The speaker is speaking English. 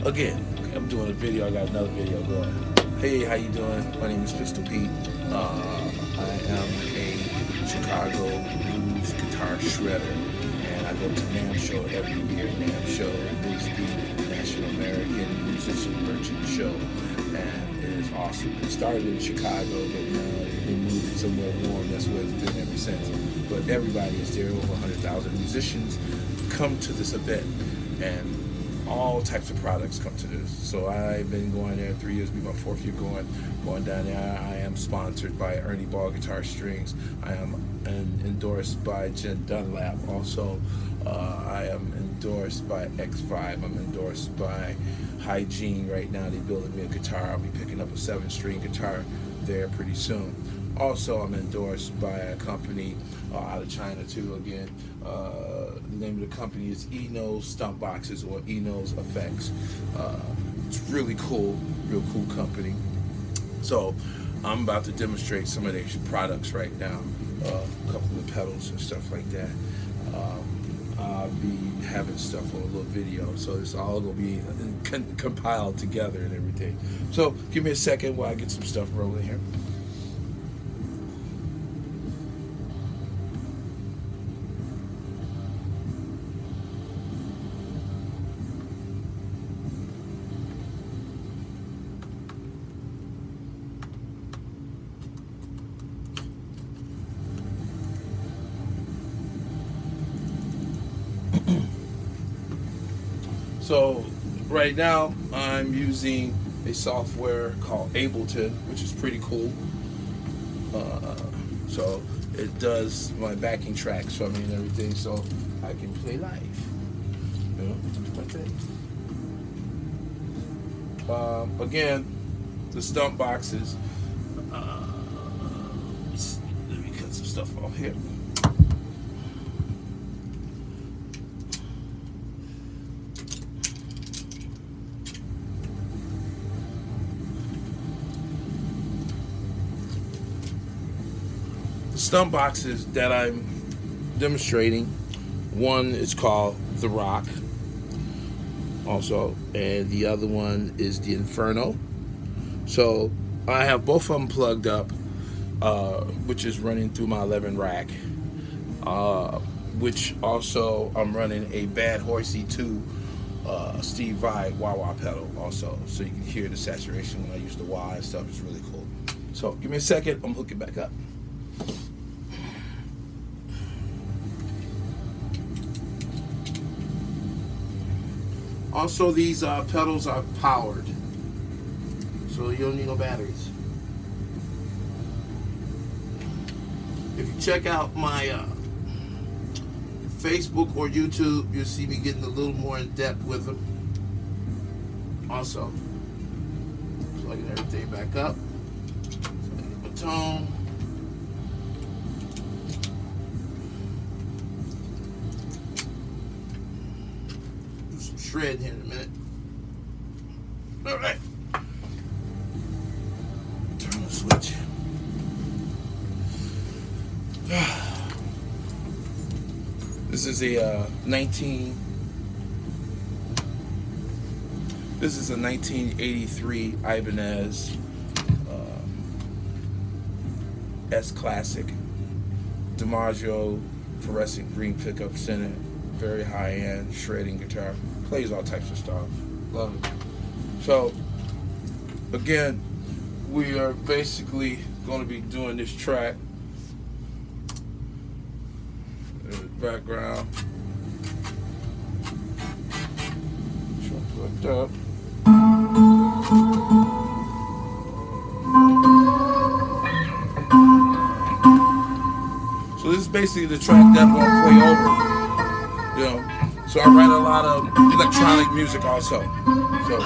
Again, I'm doing a video. I got another video going. Hey, how you doing? My name is Pistol Pete. I am a Chicago blues guitar shredder, and I go to NAMM Show every year. NAMM Show is the National American Musician Merchant Show, and it is awesome. It started in Chicago, but now they moved it somewhere warm. That's where it's been ever since. But everybody is there. Over 100,000 musicians come to this event, and all types of products come to this. So I've been going there 3 years, be my fourth year going down there. I am sponsored by Ernie Ball Guitar Strings. I am endorsed by Jen Dunlap. Also, I am endorsed by X5. I'm endorsed by Hygiene. Right now they're building me a guitar. I'll be picking up a 7-string guitar there pretty soon. Also, I'm endorsed by a company out of China too. Again, the name of the company is ENO STOMP BOXS, or ENO's Effects. It's really cool, real cool company. So I'm about to demonstrate some of their products right now, a couple of pedals and stuff like that. I'll be having stuff on a little video, so it's all gonna be compiled together and everything. So give me a second while I get some stuff rolling here. So right now I'm using a software called Ableton, which is pretty cool. So it does my backing tracks for me and everything, so I can play live. You know, do my thing. Again, the stump boxes. Let me cut some stuff off here. Stump boxes that I'm demonstrating, one is called The Rock also, and the other one is the Inferno. So I have both of them plugged up, which is running through my 11 rack, which also I'm running a Bad Horsey 2 Steve Vai wah-wah pedal also, so you can hear the saturation when I use the wah and stuff. It's really cool. So give me a second, I'm hooking back up. Also, these pedals are powered, so you don't need no batteries. If you check out my Facebook or YouTube, you'll see me getting a little more in depth with them. Also, plugging everything back up. Get my tone. Shred here in a minute. All right. Turn the switch. This is a 1983 Ibanez S Classic DiMaggio fluorescent green pickup center. Very high-end shredding guitar. Plays all types of stuff. Love it. So, again, we are basically going to be doing this track. Background. Plugged up. So this is basically the track that I'm going to play over. You know, so I write a lot of electronic music also. So